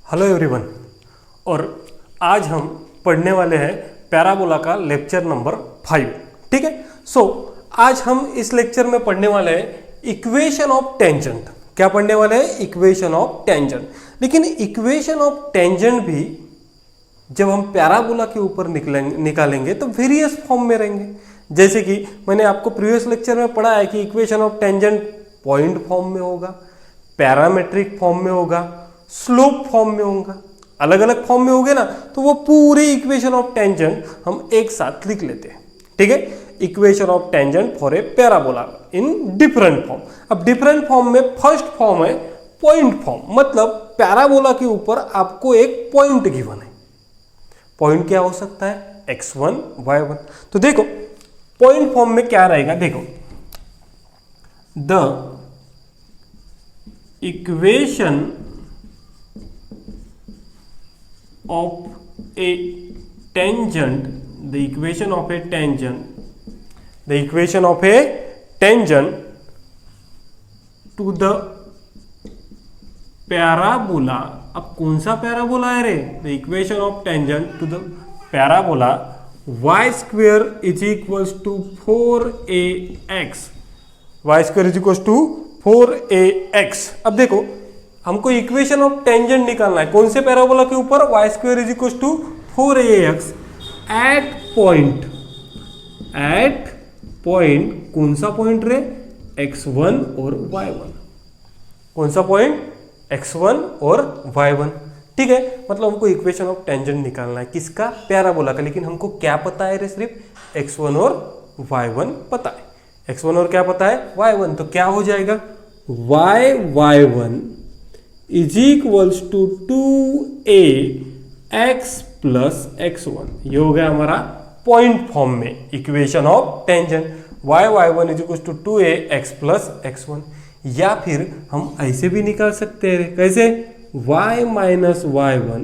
Hello everyone. और आज हम पढ़ने वाले हैं पैराबोला का लेक्चर नंबर 5। ठीक है। आज हम इस लेक्चर में पढ़ने वाले हैं इक्वेशन ऑफ टेंजेंट। क्या पढ़ने वाले हैं? Equation of tangent. लेकिन इक्वेशन ऑफ टेंजेंट भी जब हम पैराबोला के ऊपर निकालेंगे तो वेरियस फॉर्म में रहेंगे। जैसे कि मैंने आपको प्रीवियस लेक्चर में पढ़ा है कि equation of tangent point form में होगा, पैरामेट्रिक फॉर्म में होगा, स्लोप फॉर्म में होगा। अलग अलग फॉर्म में होंगे ना, तो वो पूरे इक्वेशन ऑफ टेंजेंट हम एक साथ लिख लेते हैं। ठीक है। Equation of tangent for a parabola in different form. अब डिफरेंट फॉर्म में फर्स्ट फॉर्म है पॉइंट फॉर्म, मतलब पैराबोला के ऊपर आपको एक पॉइंट गिवन है। पॉइंट क्या हो सकता है? x1 y1। तो देखो पॉइंट फॉर्म में क्या रहेगा, देखो the equation of a tangent, the equation of a tangent to the parabola। अब कौन सा पैराबोला है रे? the equation of tangent to the parabola y square is equals to 4ax, y square is equals to 4ax। अब देखो हमको equation of tangent निकालना है कौन से पैराबोला के ऊपर? y square is equal to 4ax at point कौन सा पॉइंट रे? x1 और y1। कौन सा पॉइंट? x1 और y1। ठीक है। मतलब हमको इक्वेशन ऑफ टेंजेंट निकालना है किसका? पैराबोला का। लेकिन हमको क्या पता है रे? सिर्फ x1 और y1 पता है। x1 और क्या पता है? y1। तो क्या हो जाएगा? y1 is equals to 2ax plus x1। ये हो गया हमारा पॉइंट फॉर्म में equation of tangent. y1 is equals to 2ax plus x1। या फिर हम ऐसे भी निकाल सकते हैं। कैसे? y minus y1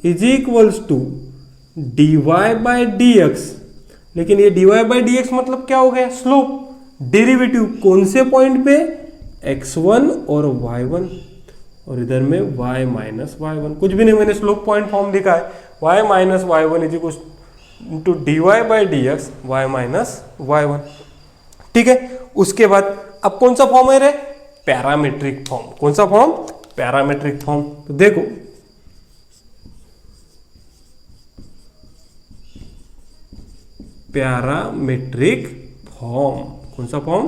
is equals to dy by dx। लेकिन ये dy बाई dx मतलब क्या हो गया? स्लोप, डेरिवेटिव कौन से पॉइंट पे? x1 और y1। और इधर में y माइनस y1 कुछ भी नहीं, मैंने स्लोप पॉइंट फॉर्म लिखा है। y minus y1 is equal to dy by dx y minus y1। ठीक है। उसके बाद अब कौन सा फॉर्म है रे? Parametric form. कौन सा फॉर्म? Parametric form. तो देखो पैरामेट्रिक फॉर्म। कौन सा फॉर्म?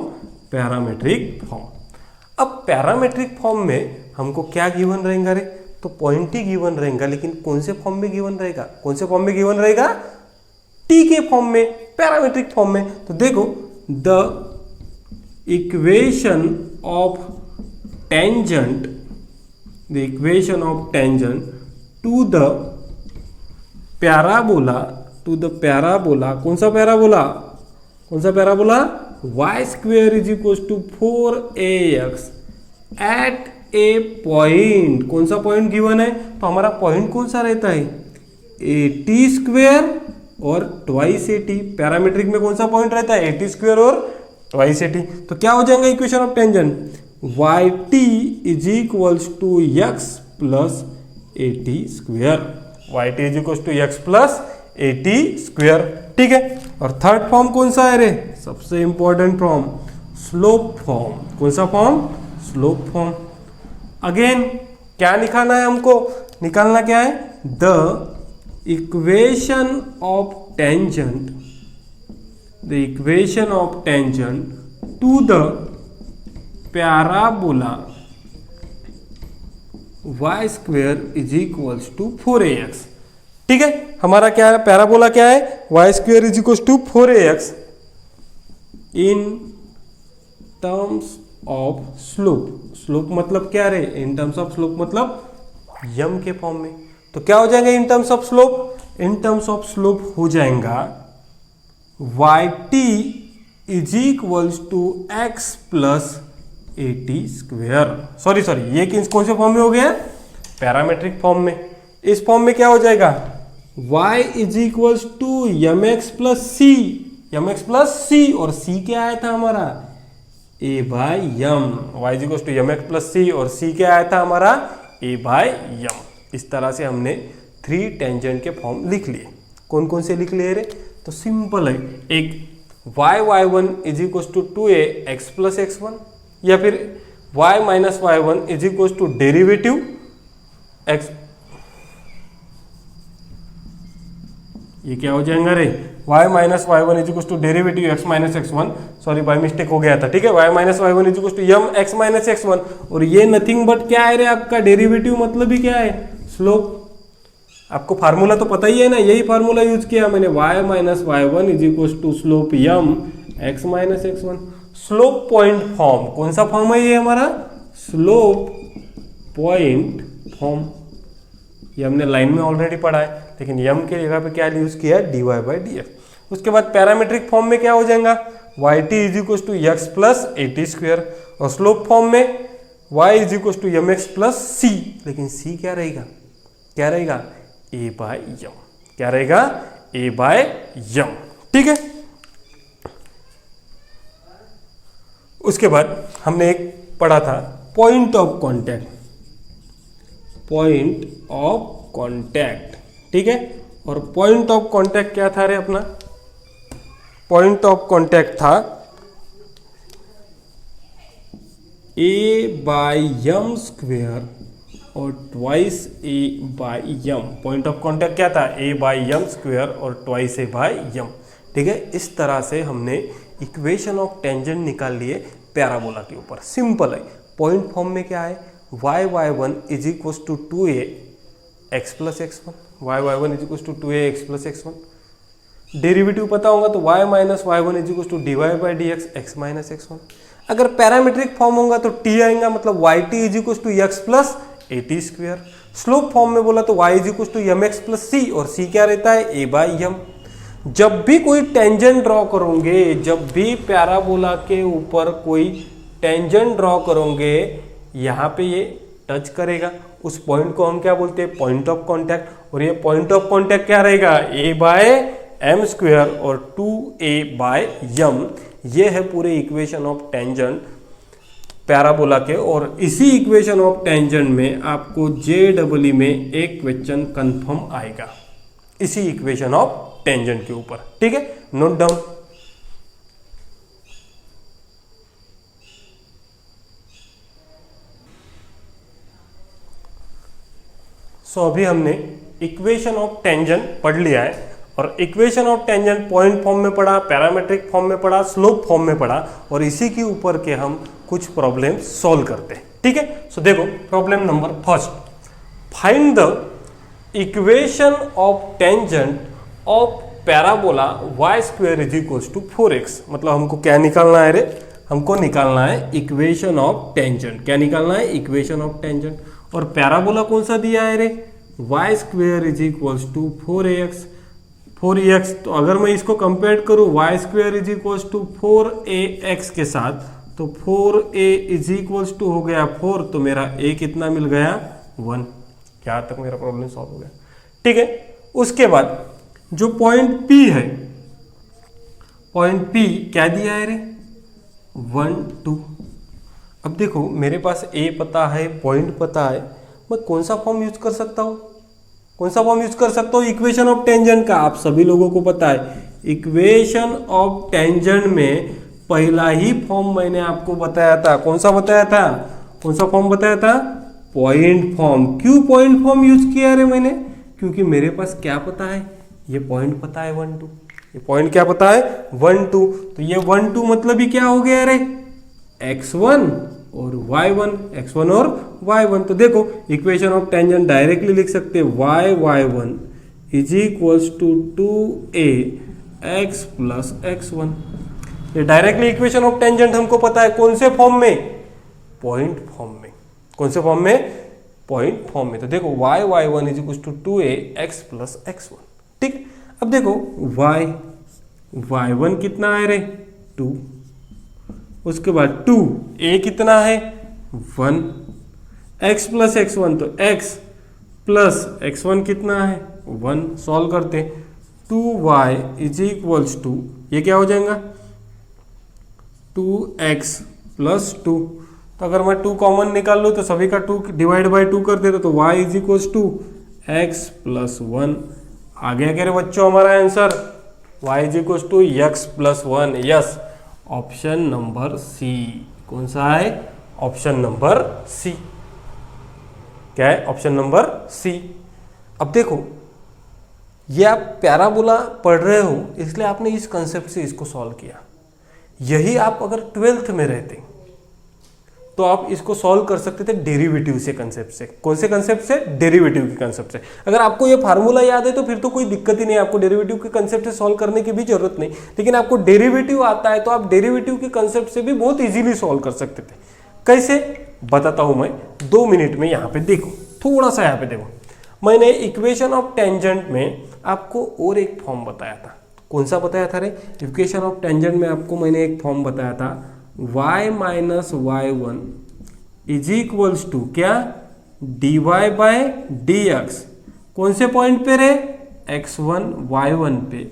Parametric form. अब पैरामेट्रिक फॉर्म में हमको क्या गिवन रहेगा रे? तो पॉइंट ही गिवन रहेगा। लेकिन कौन से फॉर्म में गिवन रहेगा? कौन से फॉर्म में गिवन रहेगा? टी के फॉर्म में, पैरामेट्रिक फॉर्म में। तो देखो the equation of tangent, the equation of tangent to the parabola, कौन सा पैराबोला? कौन सा parabola? y square is equal to 4ax at a point. कौन सा पॉइंट गिवन है? तो हमारा पॉइंट कौन सा रहता है? at स्क्वेयर और ट्वाइस at। पैरामेट्रिक में कौन सा पॉइंट रहता है? at स्क्वेयर और ट्वाइस at। तो क्या हो जाएगा equation of tangent? yt is equals to x plus at square. yt is equals to x plus at square. ठीक है। और थर्ड फॉर्म कौन सा है रे? सबसे इंपॉर्टेंट फॉर्म, स्लोप फॉर्म। कौन सा फॉर्म? Slope form. अगेन क्या निकालना है हमको? निकालना क्या है? The equation of tangent, the equation of tangent to the parabola y square is equals to 4ax। ठीक है। हमारा क्या है? पैराबोला क्या है? y square is equals to 4ax in terms of slope. Slope मतलब क्या रे? इन टर्म्स ऑफ स्लोप मतलब यम के फॉर्म में। तो क्या हो जाएगा in terms of slope? In terms of slope हो जाएगा yt is equals to x plus at square. Sorry ये कौन से फॉर्म में हो गया? पैरामेट्रिक फॉर्म में। इस फॉर्म में क्या हो जाएगा? y is equals to mx plus c, और c क्या आया था हमारा? A by M, Y is equal to M x plus C, और सी क्या आया था हमारा ए बाई यम। इस तरह से हमने 3 टेंजेंट के फॉर्म लिख लिए। कौन कौन से लिख लिए रे? तो सिंपल है, एक y1 is equal to 2a x plus x1, या फिर y minus y1 is equal to derivative x, ये क्या हो जाएगा रे? y minus y1 is equal to derivative x minus x1, sorry by mistake हो गया था, ठीक है। y minus y1 is equal to m x minus x1, और ये नथिंग बट क्या है रे आपका? डेरिवेटिव मतलब ही क्या है? स्लोप। आपको फार्मूला तो पता ही है ना, यही फार्मूला यूज किया मैंने, y minus y1 is equal to slope m x minus x1। Slope point form, कौन सा फॉर्म है ये हमारा? Slope point form. ये हमने लाइन में ऑलरेडी पढ़ा है, लेकिन यम के जगह पे क्या यूज किया? dy by dx। उसके बाद पैरामीट्रिक फॉर्म में क्या हो जाएगा? yt is equal to x plus at square, और स्लोप फॉर्म में y is equal to mx plus c, लेकिन c क्या रहेगा? क्या रहेगा? a by m. क्या रहेगा? a बाय यम, ठीक है। उसके बाद हमने एक पढ़ा था point of contact, point of contact, ठीक है। और पॉइंट ऑफ कांटेक्ट क्या था रे अपना? पॉइंट ऑफ कांटेक्ट था a बाय यम स्क्वेयर और twice a by m. Point of contact क्या था? a बाय यम स्क्वेयर और ट्वाइस a बाय यम, ठीक है। इस तरह से हमने इक्वेशन ऑफ टेंजेंट निकाल लिए पैराबोला के ऊपर। सिंपल है। पॉइंट फॉर्म में क्या है? y1 is equal to 2a x plus x1, y1 is equal to 2a x plus x1। Derivative पता होगा तो y minus y1 is equal to dy by dx x minus x1। अगर parametric form होगा तो t आएगा, मतलब yt is equal to x plus at square. Slope form में बोला तो y is equal to mx plus c, और c क्या रहता है? a by m. जब भी कोई टेंजेंट ड्रॉ करोगे, जब भी पैराबोला के ऊपर कोई टेंजेंट ड्रॉ करोगे, यहाँ पे ये टच करेगा, उस पॉइंट को हम क्या बोलते हैं? Point of contact. और ये पॉइंट ऑफ कांटेक्ट क्या रहेगा? a बाय एम स्क्वायर और 2a बाय यम। ये है पूरे इक्वेशन ऑफ टेंजेंट पैराबोला के। और इसी इक्वेशन ऑफ टेंजेंट में आपको JEE में एक क्वेश्चन कंफर्म आएगा, इसी इक्वेशन ऑफ टेंजेंट के ऊपर, ठीक है। Note down. सो अभी हमने इक्वेशन ऑफ टेंजेंट पढ़ लिया है, और equation of tangent point form में पढ़ा, पैरामेट्रिक फॉर्म में पढ़ा, स्लोप फॉर्म में पढ़ा, और इसी के ऊपर के हम कुछ प्रॉब्लम सॉल्व करते हैं, ठीक है। सो देखो problem number first, find the equation of tangent of parabola y square is equals to 4x। मतलब हमको क्या निकालना है रे? हमको निकालना है इक्वेशन ऑफ टेंजेंट। क्या निकालना है? Equation of tangent. और पैराबोला कौन सा दिया है रे? y square is equals to 4ax। तो अगर मैं इसको कंपेयर करूं y square is equals to 4ax के साथ, तो 4a इज इक्वल्स टू हो गया 4, तो मेरा a कितना मिल गया? 1। यहाँ तक मेरा प्रॉब्लम सॉल्व हो गया, ठीक है। उसके बाद जो पॉइंट P है, पॉइंट P क्या दिया है रे? 1 2। अब देखो मेरे पास A पता है, पॉइंट पता है, मैं कौन सा फॉर्म यूज कर सकता हूँ? कौन सा फॉर्म यूज कर सकता हूँ इक्वेशन ऑफ टेंजेंट का? आप सभी लोगों को पता है इक्वेशन ऑफ टेंजेंट में पहला ही फॉर्म मैंने आपको बताया था। कौन सा बताया था? कौन सा फॉर्म बताया था? Point form. क्यों पॉइंट फॉर्म यूज किया रे मैंने? क्योंकि मेरे पास क्या पता है? ये पॉइंट पता है 1 2। ये पॉइंट क्या पता है? 1 2। तो ये 1 2 मतलब ही क्या हो गया रे? x1 और y1, x1 और y1। तो देखो इक्वेशन ऑफ टेंजेंट डायरेक्टली लिख सकते हैं y1 is equals to 2a x plus x1। ये डायरेक्टली इक्वेशन ऑफ टेंजेंट हमको पता है। कौन से फॉर्म में? पॉइंट फॉर्म में। कौन से फॉर्म में? पॉइंट फॉर्म में। तो देखो y1 is equals to 2a x plus x1, ठीक। अब देखो y1 कितना है रे? 2। उसके बाद 2a कितना है? 1। x प्लस x1, तो x प्लस x1 कितना है? 1। सॉल्व करते 2y इज इक्वल्स टू, ये क्या हो जाएगा? 2x plus 2। तो तो अगर मैं 2 कॉमन निकाल लूँ तो सभी का 2 डिवाइड बाई 2 कर देता तो y is equals to x plus 1। आ गया क्या रे बच्चों हमारा आंसर, y is equals to x plus 1। Yes, option number C. कौन सा है? Option number C. क्या है? Option number C. अब देखो, ये आप पैराबोला पढ़ रहे हो इसलिए आपने इस कंसेप्ट से इसको सॉल्व किया। यही आप अगर 12th में रहते तो आप इसको सॉल्व कर सकते थे डेरिवेटिव से कंसेप्ट से। कौन से कंसेप्ट से? डेरिवेटिव के कंसेप्ट से। अगर आपको ये फार्मूला याद है तो फिर तो कोई दिक्कत ही नहीं, आपको डेरिवेटिव के कंसेप्ट से सॉल्व करने की भी जरूरत नहीं। लेकिन आपको डेरिवेटिव आता है तो आप डेरिवेटिव के कंसेप्ट से भी बहुत इजीली सॉल्व कर सकते थे। कैसे? बताता हूं मैं 2 मिनट में। यहाँ पे देखो, थोड़ा सा यहाँ पे देखो, मैंने इक्वेशन ऑफ टेंजेंट में आपको और एक फॉर्म बताया था। कौन सा बताया था रे? इक्वेशन ऑफ टेंजेंट में आपको मैंने एक फॉर्म बताया था, y minus y1 is equals to क्या? dy by dx। कौन से पॉइंट पे रे? x1 y1 पे,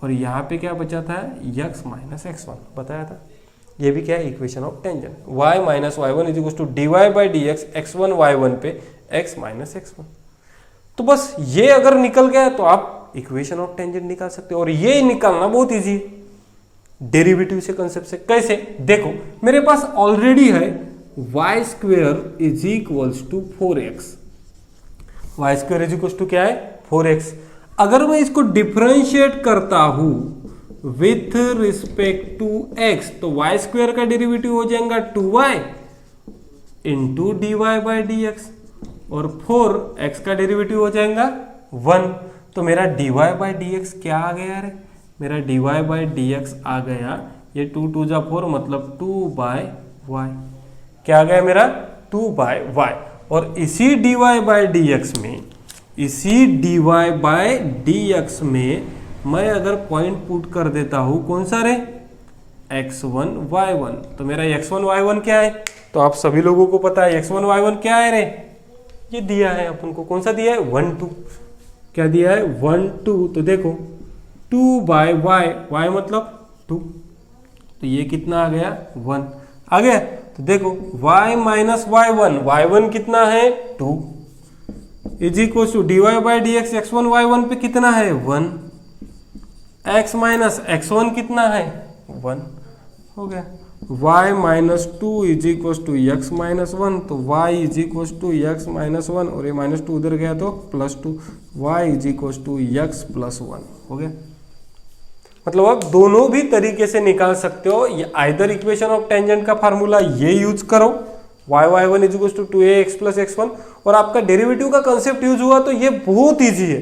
और यहाँ पे क्या बचा था? x माइनस x1 बताया था। ये भी क्या है? Equation of tangent. y minus y1 is equals to dy by dx x1 y1 पे x माइनस x1। तो बस ये अगर निकल गया तो आप इक्वेशन ऑफ टेंजेंट निकाल सकते हो, और ये निकालना बहुत इजी है डेरिवेटिव से कंसेप्ट से। कैसे? देखो, मेरे पास ऑलरेडी है y square is equals to 4x। Y square is equals to क्या है? 4x। अगर मैं इसको डिफरेंशिएट करता हूं विथ रिस्पेक्ट टू x तो वाई स्क्वेयर का डेरिवेटिव हो जाएगा 2y into d y by d x, और 4x का डेरिवेटिव हो जाएगा 1। तो मेरा dy बाई डी एक्स क्या आ गया रे? मेरा dy बाई डी एक्स आ गया, ये 2 2 जा 4 मतलब 2 बाय वाई। क्या आ गया मेरा? 2 बाय वाई। और इसी dy बाई डी एक्स में, इसी dy बाई डी एक्स में मैं अगर पॉइंट पुट कर देता हूं, कौन सा रे? x1 y1। तो मेरा x1 y1 क्या है? तो आप सभी लोगों को पता है x1 y1 क्या है रे? ये दिया है अपन को। कौन सा दिया है? 1 2। क्या दिया है? 1 2। तो देखो 2 बाय वाई, वाई मतलब 2, तो ये कितना आ गया? 1 आ गया। तो देखो y माइनस y1, y1 कितना है? 2 is equal to d y by d x x1 y1 पे कितना है? 1। x माइनस x1 कितना है? 1 हो गया। y minus 2 is equal to x minus 1, तो y is equal to x minus 1, और ये माइनस 2 उधर गया तो plus 2, y is equal to x plus 1 हो गया। मतलब आप दोनों भी तरीके से निकाल सकते हो। ये आइदर इक्वेशन ऑफ टेंजेंट का फार्मूला ये यूज करो, y y1 is equal to 2ax plus x1, और आपका डेरिवेटिव का कंसेप्ट यूज हुआ तो ये बहुत ईजी है,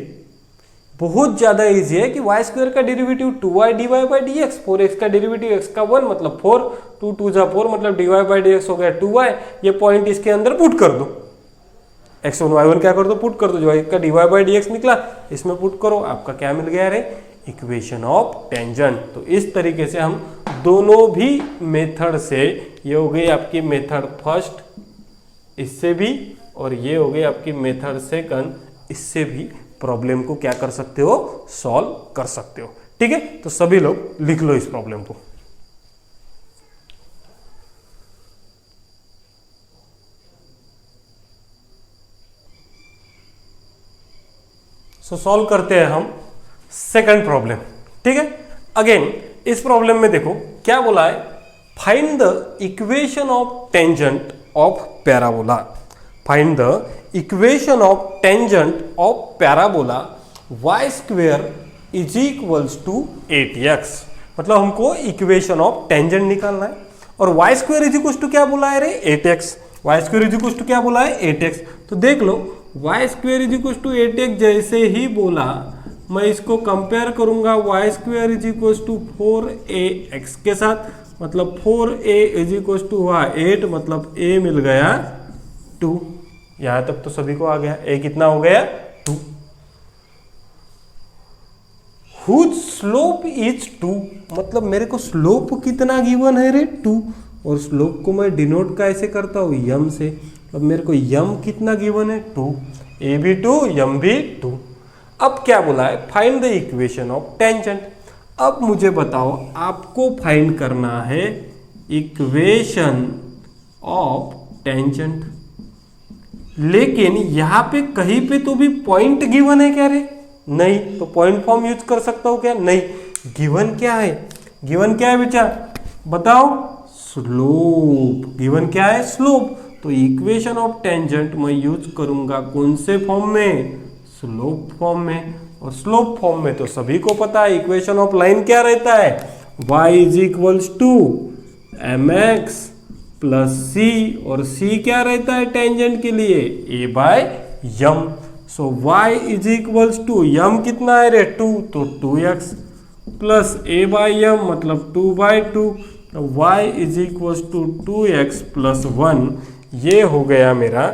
बहुत ज्यादा इजी है कि y स्क्वायर का derivative 2y dy by d x, 4x का डेरिवेटिव x का 1 मतलब 4, 2 2 जा 4 मतलब dy बाई डी एक्स हो गया 2y। ये पॉइंट इसके अंदर पुट कर दो, x1 y1 क्या कर दो? पुट कर दो। जो का dy बाई डी एक्स निकला इसमें पुट करो, आपका क्या मिल गया रे? Equation of tangent. तो इस तरीके से हम दोनों भी मेथड से, ये हो गई आपकी मेथड फर्स्ट इससे भी, और ये हो गई आपकी मेथड सेकंड इससे भी प्रॉब्लम को क्या कर सकते हो? सॉल्व कर सकते हो। ठीक है, तो सभी लोग लिख लो इस प्रॉब्लम को। सो सॉल्व करते हैं हम सेकंड प्रॉब्लम। ठीक है, अगेन इस प्रॉब्लम में देखो क्या बोला है, find the equation of tangent of parabola. Find the equation of tangent of parabola y square is equals to 8x। मतलब हमको इक्वेशन ऑफ टेंजेंट निकालना है, और y square is equals to क्या बोला है रे? 8x। y square is equals to क्या बोला है? 8x। तो देख लो y square is equals to 8x जैसे ही बोला, मैं इसको कंपेयर करूंगा y square is equals to 4ax के साथ, मतलब 4a इज इक्वल्स टू हुआ 8, मतलब a मिल गया 2। यहां तक तो सभी को आ गया। a कितना हो गया? 2। हुज स्लोप इज 2, मतलब मेरे को स्लोप कितना गिवन है रे? 2। और स्लोप को मैं डिनोट कैसे करता हूं? यम से। मतलब मेरे को यम कितना गिवन है? 2। a भी 2, यम भी 2। अब क्या बोला है? Find the equation of tangent. अब मुझे बताओ, आपको फाइंड करना है इक्वेशन ऑफ टेंजेंट। लेकिन यहां पे कहीं पे तो भी पॉइंट गिवन है क्या रे? नहीं। तो पॉइंट फॉर्म यूज कर सकता हूं क्या? नहीं। गिवन क्या है? गिवन क्या है बेटा बताओ? स्लोप। गिवन क्या है? स्लोप। तो इक्वेशन ऑफ टेंजेंट मैं यूज करूंगा कौन से फॉर्म में? स्लोप फॉर्म में। और स्लोप फॉर्म में तो सभी को पता है इक्वेशन ऑफ लाइन क्या रहता है? y is equals to mx plus c, और c क्या रहता है टेंजेंट के लिए? a by M. So y is equals to M कितना है रे? 2, तो 2x plus a by m मतलब 2 by 2, y is equals to 2x plus 1। ये हो गया मेरा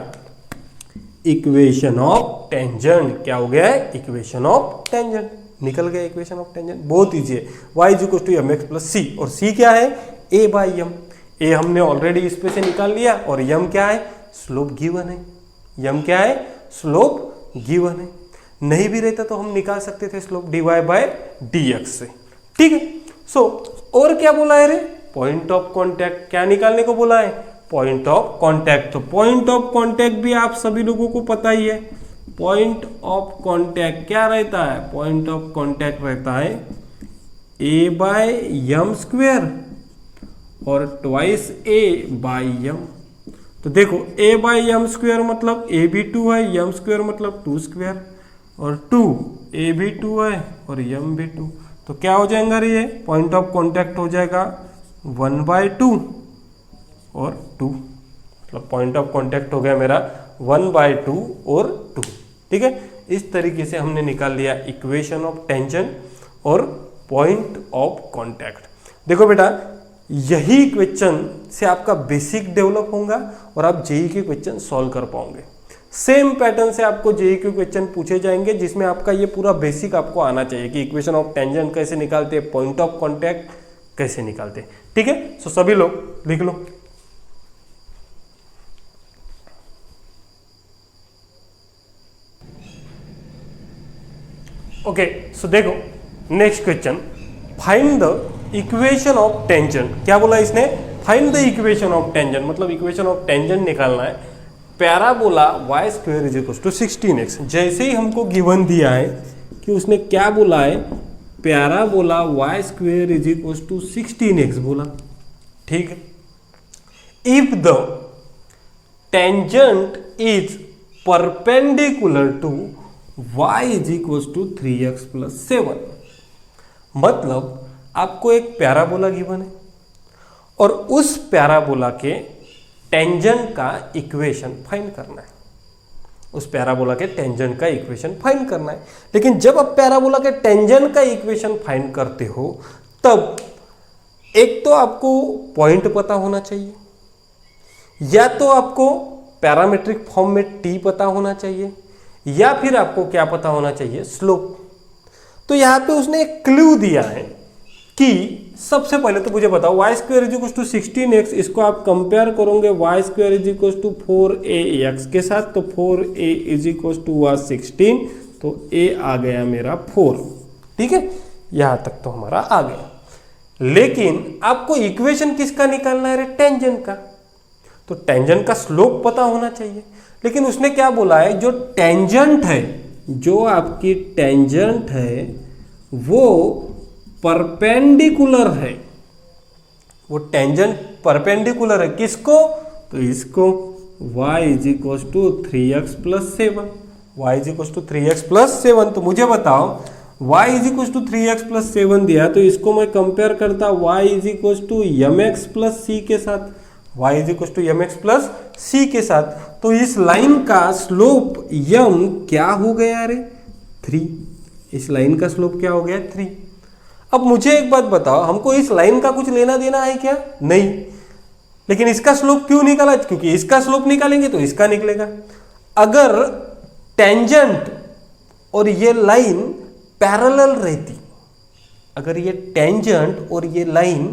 इक्वेशन ऑफ टेंजेंट। क्या हो गया है? Equation of tangent. निकल गया इक्वेशन ऑफ टेंजेंट। बहुत इजी है। y is equal to M x plus C, और c क्या है? a by M. a हमने ऑलरेडी इस पे से निकाल लिया, और यम क्या है? स्लोप गिवन है। यम क्या है? स्लोप गिवन है। नहीं भी रहता तो हम निकाल सकते थे स्लोप dy बाय dx से। ठीक है। सो और क्या बोला है रे? Point of contact. क्या निकालने को बोला है? Point of contact. तो पॉइंट ऑफ कॉन्टैक्ट भी आप सभी लोगों को पता ही है। पॉइंट ऑफ कॉन्टैक्ट क्या रहता है? पॉइंट ऑफ कॉन्टैक्ट रहता है a बाय यम स्क्वेयर और ट्वाइस a बाय यम। तो देखो a बाय यम स्क्वेयर मतलब a भी 2 है, यम स्क्वेयर मतलब 2 स्क्वेयर, और 2 a भी 2 है और यम भी 2। तो क्या हो जाएगा रे? ये पॉइंट ऑफ कॉन्टैक्ट हो जाएगा 1 बाय 2 और 2, मतलब पॉइंट ऑफ कॉन्टैक्ट हो गया मेरा 1 बाय 2 और 2। ठीक है। इस तरीके से हमने निकाल लिया इक्वेशन ऑफ टेंजेंट और पॉइंट ऑफ कॉन्टैक्ट। देखो बेटा, यही क्वेश्चन से आपका बेसिक डेवलप होगा और आप जेईई के क्वेश्चन सॉल्व कर पाओगे। सेम पैटर्न से आपको जेईई के क्वेश्चन पूछे जाएंगे जिसमें आपका ये पूरा बेसिक आपको आना चाहिए कि इक्वेशन ऑफ टेंजेंट कैसे निकालते हैं, पॉइंट ऑफ कॉन्टैक्ट कैसे निकालते हैं। ठीक है। सो सभी लोग लिख लो। ओके। सो देखो next question, find the equation of tangent. क्या बोला इसने? Find the equation of tangent, मतलब इक्वेशन ऑफ टेंजेंट निकालना है। Parabola y square is equal to 16x। जैसे ही हमको गिवन दिया है कि उसने क्या बोला है, parabola y square is equal to 16x बोला। ठीक है। If the tangent is perpendicular to y is equal to 3x plus 7, मतलब आपको एक पैराबोला गिवन है और उस पैराबोला के टेंजेंट का इक्वेशन फाइंड करना है। उस पैराबोला के टेंजेंट का इक्वेशन फाइंड करना है। लेकिन जब आप पैराबोला के टेंजेंट का इक्वेशन फाइंड करते हो तब एक तो आपको पॉइंट पता होना चाहिए, या तो आपको पैरामेट्रिक फॉर्म में t पता होना चाहिए, या फिर आपको क्या पता होना चाहिए? स्लोप। तो यहां पे उसने एक क्लू दिया है कि सबसे पहले तो मुझे बताओ y square is equal to 16x, इसको आप कंपेयर करोगे y square is equal to 4ax के साथ, तो 4a इज इक्वल टू 16, तो a आ गया मेरा 4। ठीक है। यहां तक तो हमारा आ गया। लेकिन आपको इक्वेशन किसका निकालना है? टेंजेंट का। तो टेंजेंट का स्लोप पता होना चाहिए। लेकिन उसने क्या बोला है, जो टेंजेंट है, जो आपकी टेंजेंट है वो परपेंडिकुलर है। वो टेंजेंट परपेंडिकुलर है किसको? तो इसको y is equal to 3x plus 7। y is equal to 3x plus 7। तो मुझे बताओ y is equal to 3x plus 7 दिया, तो इसको मैं कंपेयर करता y is equal to mx plus c के साथ, y is equal to mx plus c के साथ। तो इस लाइन का स्लोप m क्या हो गया रे? 3। इस लाइन का स्लोप क्या हो गया? 3। अब मुझे एक बात बताओ, हमको इस लाइन का कुछ लेना देना है क्या? नहीं। लेकिन इसका स्लोप क्यों निकाला? क्योंकि इसका स्लोप निकालेंगे तो इसका निकलेगा। अगर टेंजेंट और ये लाइन पैरेलल रहती, अगर ये टेंजेंट और ये लाइन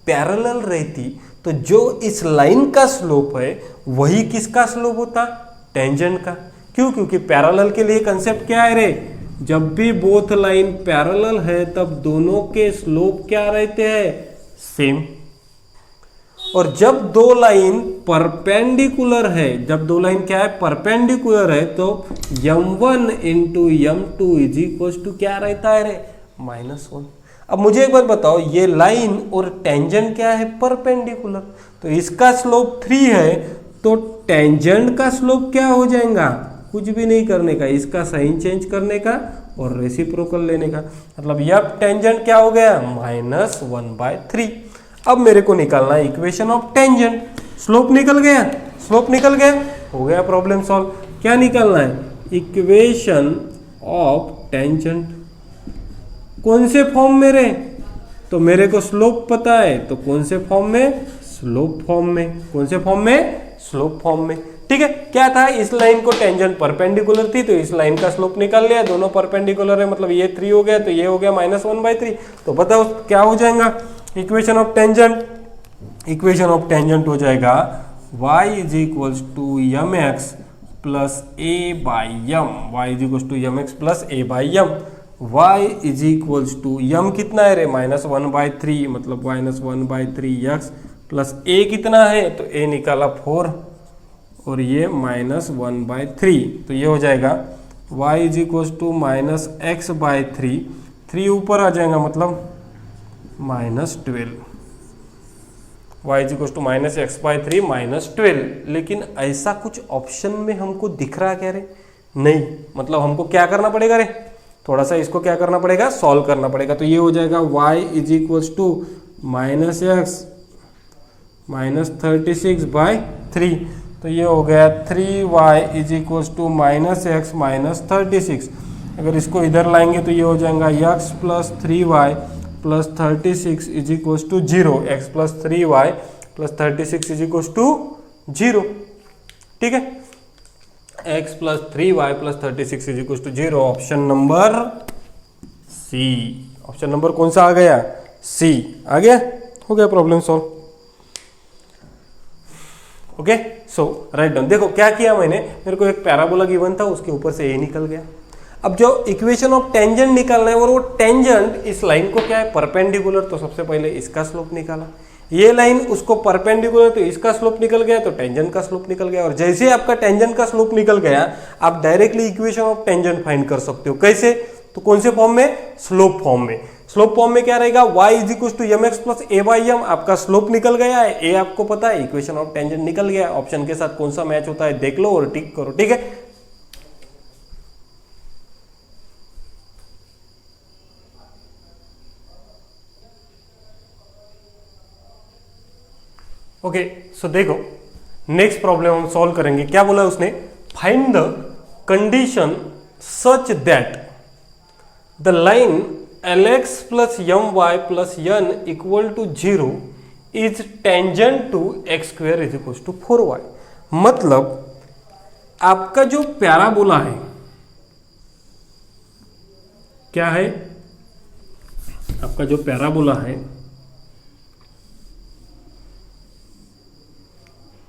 पैरेलल रहती, तो जो इस लाइन का स्लोप है वही किसका स्लोप होता? टेंजेंट का। क्यों? क्योंकि पैरेलल के लिए कंसेप्ट क्या है रे? जब भी बोथ लाइन पैरेलल है तब दोनों के स्लोप क्या रहते हैं? सेम। और जब दो लाइन परपेंडिकुलर है, जब दो लाइन क्या है, परपेंडिकुलर है, तो m1 into m2 is equal to क्या रहता है रे, -1। अब मुझे एक बात बताओ, ये लाइन और टेंजेंट क्या है, परपेंडिकुलर, तो इसका स्लोप 3 है, तो टेंजेंट का स्लोप क्या हो जाएगा, कुछ भी नहीं करने का, इसका साइन चेंज करने का और रेसिप्रोकल लेने का, मतलब यह टेंजेंट क्या हो गया, -1/3। अब मेरे को निकालना है इक्वेशन ऑफ टेंजेंट, स्लोप निकल गया, स्लोप निकल गया, हो गया प्रॉब्लम सॉल्व। क्या निकालना है, इक्वेशन ऑफ टेंजेंट, कौन से फॉर्म में रे, तो मेरे को स्लोप पता है, तो कौन से फॉर्म में, स्लोप फॉर्म में, कौन से फॉर्म में, स्लोप फॉर्म में। ठीक है, क्या था, इस लाइन को टेंजेंट परपेंडिकुलर थी, तो इस लाइन का स्लोप निकाल लिया, दोनों परपेंडिकुलर है, मतलब ये 3 हो गया, तो ये हो गया -1/3। तो बताओ क्या हो जाएगा equation of tangent, equation of tangent हो जाएगा y is equals to M x plus a by m, y is equals to M x plus a by m, y is equals to m कितना है रे, -1/3, मतलब -1/3 x plus a कितना है, तो a निकाला 4 और ये -1/3, तो ये हो जाएगा y is equals to -x/3, 3 ऊपर आ जाएगा, मतलब -12, y is equals to -x/3 -12। लेकिन ऐसा कुछ ऑप्शन में हमको दिख रहा क्या रे, नहीं, मतलब हमको क्या करना पड़ेगा रे, थोड़ा सा इसको क्या करना पड़ेगा, सॉल्व करना पड़ेगा। तो ये हो जाएगा y is equals to -x -36/3, तो ये हो गया 3y is equals to -x -36। अगर इसको इधर लाएंगे तो ये हो जाएगा x plus 3y plus 36 is equals to 0, x plus 3y plus 36 is equals to 0। ठीक है, x plus 3y plus 36 is equals to 0, option number C. Option number कौन सा आ गया, सी आ गया, हो गया problem solve. Okay, so write down. देखो क्या किया मैंने, मेरे को एक पैराबोला गिवन था, उसके ऊपर से ए निकल गया। अब जो इक्वेशन ऑफ टेंजेंट निकालना है, और वो टेंजेंट इस लाइन को क्या है, परपेंडिकुलर, तो सबसे पहले इसका स्लोप निकाला, ये लाइन उसको परपेंडिकुलर, तो इसका स्लोप निकल गया, तो टेंजेंट का स्लोप निकल गया। और जैसे आपका टेंजेंट का स्लोप निकल गया, आप directly equation of tangent find कर सकते हो। कैसे, तो कौन से फॉर्म में, स्लोप फॉर्म में। स्लोप फॉर्म में क्या रहेगा, y is equal to M x plus a by m, आपका स्लोप निकल गया है, ए आपको पता है, इक्वेशन ऑफ टेंजेंट निकल गया। ऑप्शन के साथ कौन सा मैच होता है देख लो और टिक करो। ठीक है, ओके, सो देखो नेक्स्ट प्रॉब्लम हम सॉल्व करेंगे। क्या बोला उसने, find the condition such that the line Lx plus my plus n equal to 0 is tangent to x square is equal to 4y। मतलब आपका जो पैराबोला है, क्या है, आपका जो पैराबोला है,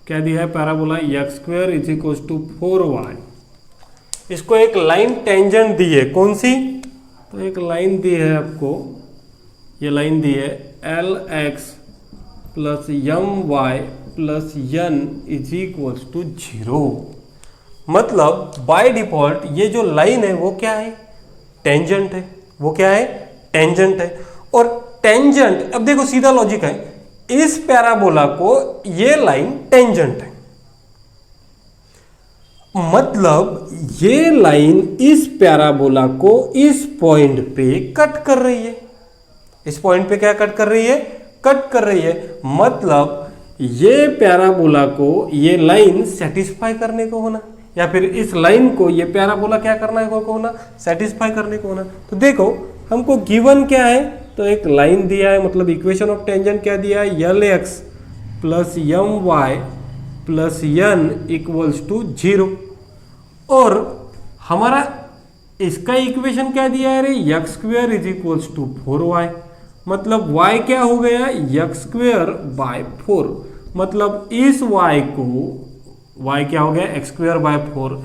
क्या दिया है, parabola x square is equal to 4y, इसको एक लाइन टेंजेंट दी है, कौन सी, तो एक लाइन दी है आपको, ये लाइन दी है Lx plus my plus n is equals to 0। मतलब बाय डिफॉल्ट ये जो लाइन है वो क्या है, टेंजेंट है, वो क्या है, टेंजेंट है। और टेंजेंट, अब देखो सीधा लॉजिक है, इस पैराबोला को ये लाइन टेंजेंट है, मतलब ये लाइन इस पैराबोला को इस पॉइंट पे कट कर रही है, इस पॉइंट पे क्या कट कर रही है, कट कर रही है। मतलब ये पैराबोला को ये लाइन सेटिस्फाई करने को होना, या फिर इस लाइन को ये पैराबोला क्या करना है, को होना, सेटिस्फाई करने को होना। तो देखो हमको गिवन क्या है, तो एक लाइन दिया है, मतलब इक्वेशन ऑफ टेंजेंट क्या दिया है, Lx plus my plus n equals to 0। और हमारा इसका इक्वेशन क्या दिया है रे, x square is equals to 4y, मतलब y क्या हो गया, x स्क्वेयर बाय 4। मतलब इस y को, y क्या हो गया, x स्क्वेयर बाय 4,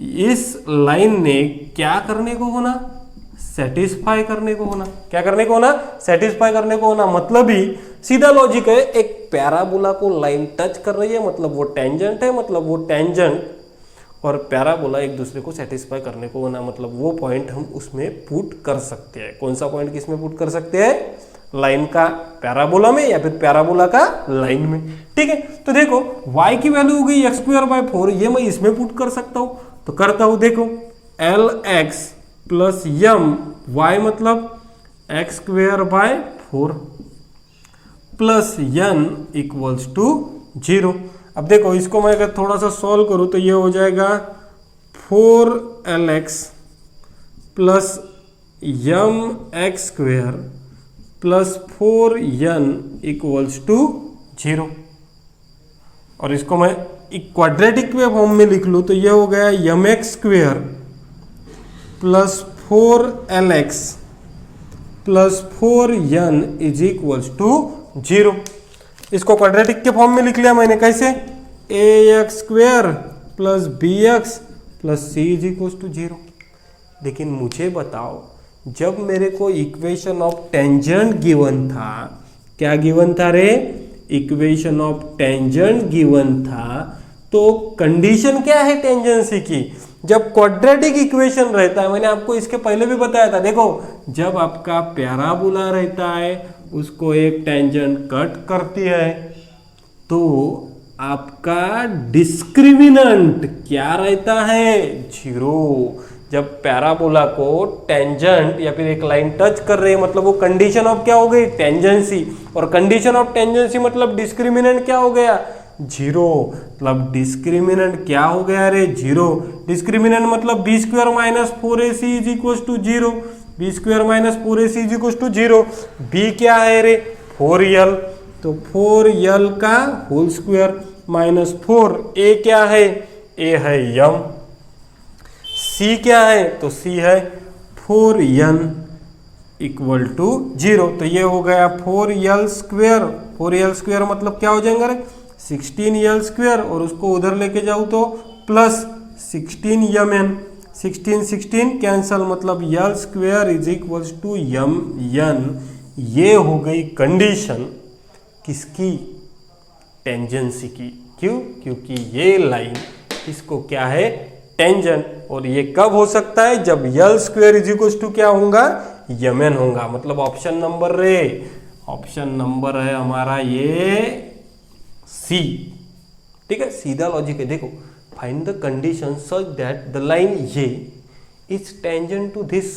इस लाइन ने क्या करने को होना, सेटिस्फाई करने को होना, क्या करने को होना, सेटिस्फाई करने को होना। मतलब ही सीधा लॉजिक है, एक पैराबोला को लाइन टच कर रही है, मतलब वो टेंजेंट है, मतलब वो टेंजेंट और पैराबोला एक दूसरे को सेटिस्फाई करने को ना, मतलब वो पॉइंट हम उसमें पुट कर सकते हैं। कौन सा पॉइंट किसमें पुट कर सकते हैं? लाइन का पैराबोला में या फिर पैराबोला का लाइन में। ठीक है, तो देखो y की वैल्यू हो गई x²/4, ये मैं इसमें पुट कर सकता हूं, तो करता हूं। देखो lx प्लस यम, y मतलब x²/4 plus n equals to 0। अब देखो इसको मैं अगर थोड़ा सा सॉल्व करूं तो ये हो जाएगा 4lx plus m x² plus 4n equals to 0। और इसको मैं क्वाड्रेटिक के फॉर्म में लिख लूँ तो ये हो गया mx² plus 4lx plus 4n is equals to 0। इसको क्वाड्रेटिक के फॉर्म में लिख लिया मैंने, कैसे? ax² plus bx plus c is equals to 0। लेकिन मुझे बताओ, जब मेरे को इक्वेशन ऑफ टेंजेंट गिवन था, क्या गिवन था रे? इक्वेशन ऑफ टेंजेंट गिवन था, तो कंडीशन क्या है टेंजेंसी की? जब क्वाड्रेटिक इक्वेशन रहता है, मैंने आपको इसके पहले भी बताया था, देखो जब आपका पैराबोला रहता है उसको एक टेंजेंट कट करती है तो आपका डिस्क्रिमिनेंट क्या रहता है? 0। जब पैराबोला को टेंजेंट या फिर एक लाइन टच कर रही है, मतलब वो कंडीशन ऑफ क्या हो गई? टेंजेंसी। और कंडीशन ऑफ टेंजेंसी मतलब डिस्क्रिमिनेंट क्या हो गया? 0। मतलब डिस्क्रिमिनेंट क्या हो गया रे? 0। डिस्क्रिमिनेंट मतलब b² minus 4ac is equal to 0। b² minus 4ac is equal to 0। b क्या है रे? 4l, तो 4l का होल स्क्वायर माइनस 4। a क्या है? a है यम। c क्या है? तो c है 4n इक्वल टू 0। तो ये हो गया 4l²। 4l² मतलब क्या हो जाएगा रे? 16l² और उसको उधर लेके जाऊँ तो प्लस 16mn। 16 कैंसल, मतलब l² is equals to mn। ये हो गई कंडीशन किसकी? टेंजेंसी की। क्यों? क्योंकि ये लाइन इसको क्या है? टेंजेंट। और ये कब हो सकता है? जब l² इज इक्वल्स टू क्या होगा? mn होगा। मतलब ऑप्शन नंबर रे, ऑप्शन नंबर है हमारा ये सी। ठीक है, सीधा लॉजिक है। देखो, find the condition such that the line ये इज टेंजेंट टू दिस,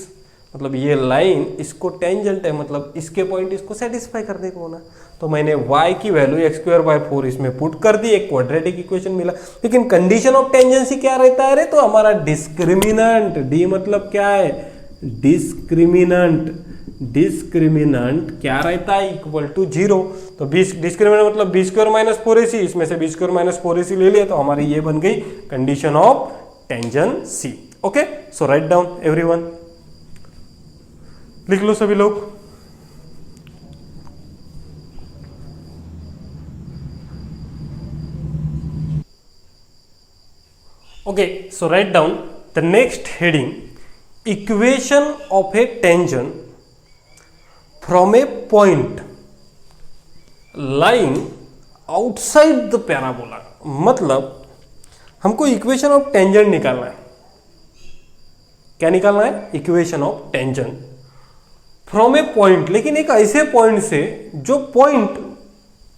मतलब ये लाइन इसको टेंजेंट है, मतलब इसके पॉइंट इसको सेटिस्फाई करने को होना। तो मैंने y की वैल्यू x²/4 इसमें पुट कर दी, एक क्वाड्रेटिक इक्वेशन मिला। लेकिन कंडीशन ऑफ टेंजेंसी क्या रहता है रे? तो हमारा डिस्क्रिमिनेंट, डी मतलब क्या है? डिस्क्रिमिनेंट। डिस्क्रिमिनेंट क्या रहता है? Equal to 0। तो डिस्क्रिमिनेंट मतलब b² माइनस 4ac, इसमें से b² माइनस 4ac ले लिया, तो हमारी ये बन गई condition of tangency. Okay, so write down everyone, लिख लो सभी लोग। Okay, so write down the next heading, equation of A tangent from a point lying outside the parabola। मतलब हमको इक्वेशन ऑफ टेंजेंट निकालना है। क्या निकालना है? Equation of tangent from A point, लेकिन एक ऐसे पॉइंट से जो पॉइंट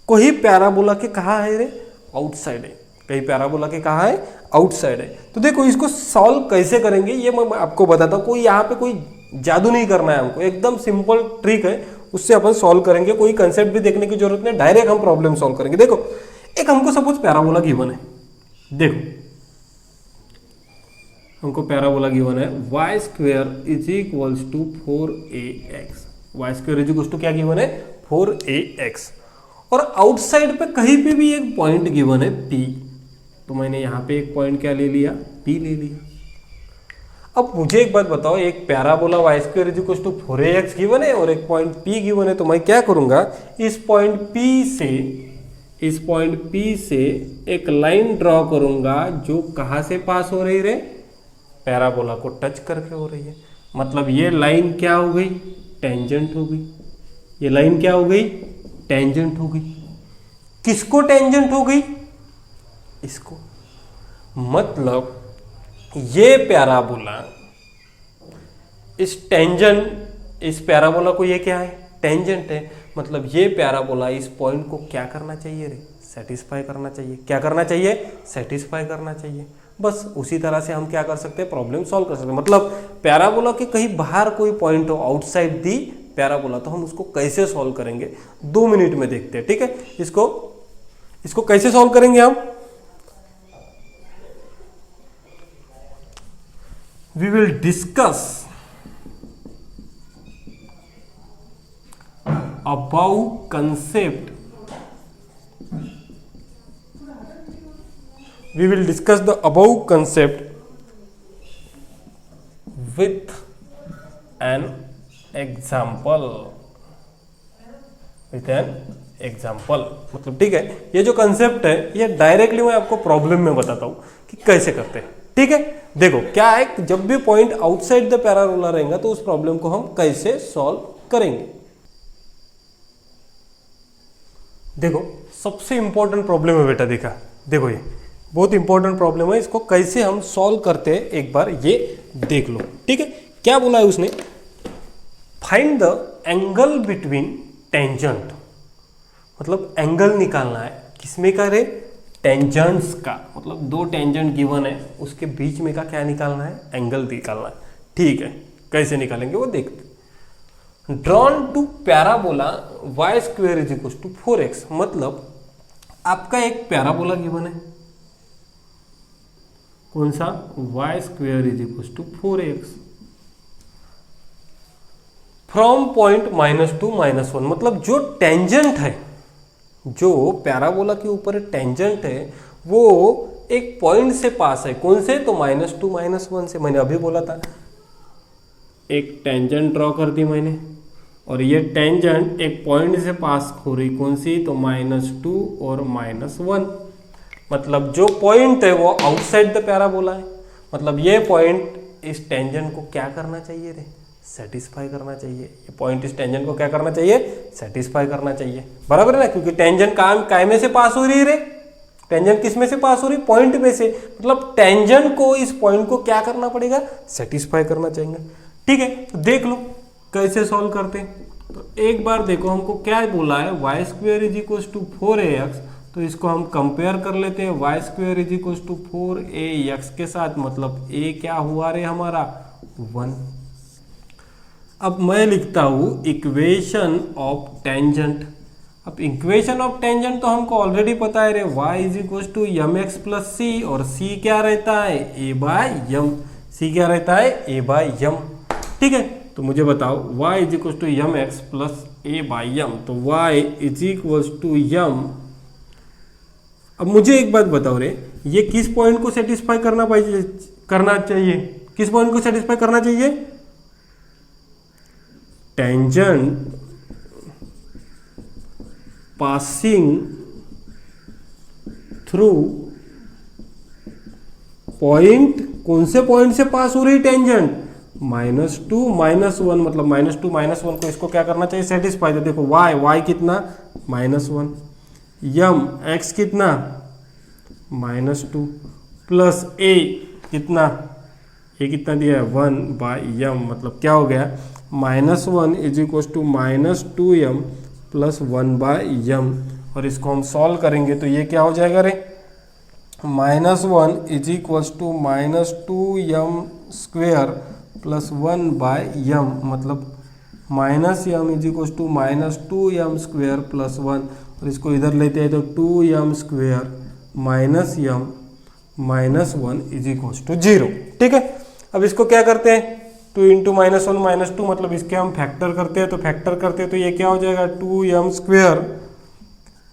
कोई पैराबोला के कहा है रे? आउटसाइड है। कहीं पैराबोला के कहा है? आउटसाइड है। तो देखो इसको सॉल्व कैसे करेंगे ये मैं आपको बताता हूँ। कोई यहाँ पे कोई जादू नहीं करना है हमको, एकदम सिंपल ट्रिक है, उससे अपन सॉल्व करेंगे। कोई कंसेप्ट भी देखने की जरूरत नहीं, डायरेक्ट हम प्रॉब्लम सॉल्व करेंगे। देखो, एक हमको सपोज पैराबोला गिवन है। देखो हमको पैराबोला गिवन है y² is equals to 4ax। y² is equals to क्या गिवन है? 4ax। और आउटसाइड पे कहीं पे भी एक पॉइंट गिवन है p, तो मैंने यहाँ पे एक पॉइंट क्या ले लिया? p ले लिया। अब मुझे एक बात बताओ, एक parabola y² is equal to 4ax given है और एक पॉइंट p गिवन है, तो मैं क्या करूंगा? इस पॉइंट p से एक लाइन ड्रॉ करूंगा जो कहाँ से पास हो रही रे? पैराबोला को टच करके हो रही है। मतलब ये लाइन क्या हो गई? टेंजेंट हो गई। ये लाइन क्या हो गई? टेंजेंट हो गई। किसको टेंजेंट हो गई? इसको। मतलब ये पैराबोला इस पैराबोला को ये क्या है? टेंजेंट है। मतलब ये पैराबोला इस पॉइंट को क्या करना चाहिए रे? सेटिस्फाई करना चाहिए। क्या करना चाहिए? सेटिस्फाई करना चाहिए। बस उसी तरह से हम क्या कर सकते हैं? प्रॉब्लम सॉल्व कर सकते हैं। मतलब पैराबोला के कहीं बाहर कोई पॉइंट हो आउटसाइड दी पैराबोला, तो हम उसको कैसे सॉल्व करेंगे 2 मिनट में देखते हैं। ठीक है, इसको कैसे सॉल्व करेंगे हम? We will discuss about concept. We will discuss the above concept with an example. With an example. मतलब ठीक है, ये जो कंसेप्ट है ये डायरेक्टली मैं आपको प्रॉब्लम में बताता हूँ कि कैसे करते हैं। ठीक है, देखो क्या है कि जब भी पॉइंट आउटसाइड द पैराबोला रहेगा तो उस प्रॉब्लम को हम कैसे सॉल्व करेंगे। देखो सबसे इंपॉर्टेंट प्रॉब्लम है बेटा, देखो ये बहुत इंपॉर्टेंट प्रॉब्लम है। इसको कैसे हम सॉल्व करते हैं एक बार ये देख लो। ठीक है, क्या बोला है उसने? Find the angle between tangent. मतलब एंगल निकालना है किसमें का रे? टेंजेंट्स का। मतलब 2 टेंजेंट गिवन है, उसके बीच में का क्या निकालना है? एंगल निकालना है। ठीक है, कैसे निकालेंगे वो देखते। Drawn to parabola y square is equal to 4x। मतलब आपका एक पैराबोला गिवन है, कौन सा? y square is equal to 4x from point -2 -1। मतलब जो टेंजेंट है, जो पैराबोला के ऊपर टेंजेंट है, वो एक पॉइंट से पास है। कौन से? तो -2 -1 से। मैंने अभी बोला था एक टेंजेंट ड्रॉ कर दी मैंने, और ये टेंजेंट एक पॉइंट से पास हो रही। कौन सी? तो -2 और -1। मतलब जो पॉइंट है वो आउटसाइड द पैराबोला है। मतलब ये पॉइंट इस टेंजेंट को क्या करना चाहिए रे? सेटिस्फाई करना चाहिए। ये पॉइंट इस टेंजेंट को क्या करना चाहिए? सेटिस्फाई करना चाहिए। बराबर है ना? क्योंकि टेंजेंट काय में से पास हो रही है रे? टेंजेंट किस में से पास हो रही? पॉइंट में से। मतलब टेंजेंट को इस पॉइंट को क्या करना पड़ेगा? सेटिस्फाई करना चाहिए। ठीक है, तो देख लो कैसे सॉल्व करते हैं। तो एक बार देखो हमको क्या बोला है, y square is equal to 4ax। तो इसको हम कंपेयर कर लेते हैं y square is equal to 4ax के साथ। मतलब a क्या हुआ रे हमारा? 1। अब मैं लिखता हूं इक्वेशन ऑफ टेंजेंट। अब इक्वेशन ऑफ टेंजेंट तो हमको ऑलरेडी पता है रे, y is equal to mx plus c। और c क्या रहता है? a by m। c क्या रहता है? a by m। ठीक है, तो मुझे बताओ y is equal to M x plus a by m. तो y is equal to m. अब मुझे एक बात बताओ रे, ये किस पॉइंट को सेटिस्फाई करना चाहिए? किस पॉइंट को सेटिस्फाई करना चाहिए? Tangent passing through point. कौन से पॉइंट से पास हो रही टेंजेंट? -2 -1। मतलब -2 -1 को इसको क्या करना चाहिए? सेटिस्फाई। तो देखो y कितना? -1। यम x कितना? -2 प्लस a कितना? a कितना दिया है? 1 बाई यम। मतलब क्या हो गया? -1 is equal to -2m plus 1 by m. और इसको हम सॉल्व करेंगे तो ये क्या हो जाएगा रे? -1 is equal to -2m square plus 1 by m. मतलब -m is equal to -2m square plus 1। और इसको इधर लेते हैं तो 2m square minus m minus 1 is equal to 0। ठीक है, अब इसको क्या करते हैं? 2 इंटू -1 -2। मतलब इसके हम फैक्टर करते हैं, तो ये क्या हो जाएगा? 2m square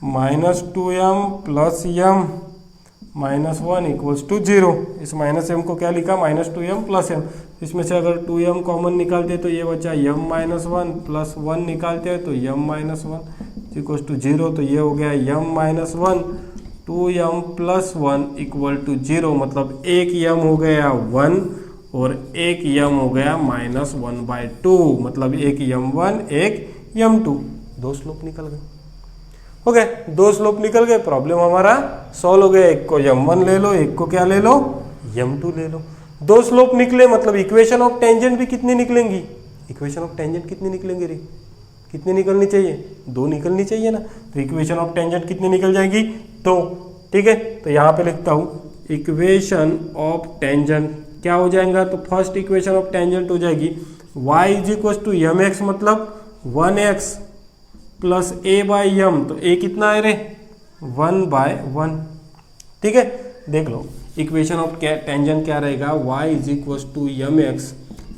-2m plus m -1 equals to 0। इस -m को क्या लिखा? -2m plus m। इसमें से अगर 2m कॉमन निकालते हैं तो ये बचा m -1 प्लस 1 निकालते हैं तो m -1 इक्वल्स टू 0। तो ये हो गया m -1 2m plus 1 equal to 0। मतलब एक m हो गया 1 और एक m हो गया -1/2। मतलब एक m1 एक m2, 2 स्लोप निकल गए। हो गए, दो स्लोप निकल गए, प्रॉब्लम हमारा सॉल्व हो गया। एक को m1 ले लो, एक को क्या ले लो, m2 ले लो। दो स्लोप निकले मतलब इक्वेशन ऑफ टेंजेंट भी कितनी निकलेंगी, इक्वेशन ऑफ टेंजेंट कितनी निकलेंगी रे, कितनी निकलनी चाहिए, दो निकलनी चाहिए ना। तो इक्वेशन ऑफ टेंजेंट कितनी निकल जाएगी, दो। ठीक है, तो यहाँ पे लिखता हूँ इक्वेशन ऑफ टेंजेंट क्या हो जाएगा, तो फर्स्ट इक्वेशन ऑफ टेंजेंट हो जाएगी y is equal to M x मतलब 1x plus a by m. तो a कितना है रे, 1/1। ठीक है, देख लो इक्वेशन ऑफ टेंजेंट क्या रहेगा, y is equal to M x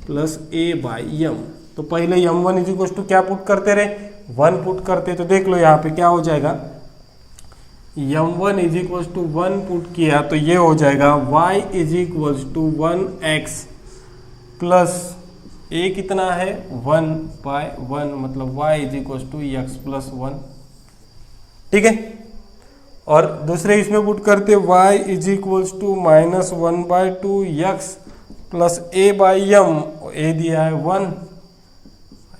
plus a by m. तो पहले m1 इज इक्वल टू क्या पुट करते रहे, 1 पुट करते। तो देख लो यहाँ पे क्या हो जाएगा, m1 is equal to 1 put किया तो ये हो जाएगा y is equal to 1x plus a कितना है 1/1 मतलब y is equal to x plus 1। ठीक है, और दूसरे इसमें पुट करते y is equal to minus 1/2 x plus a by m, a दिया है 1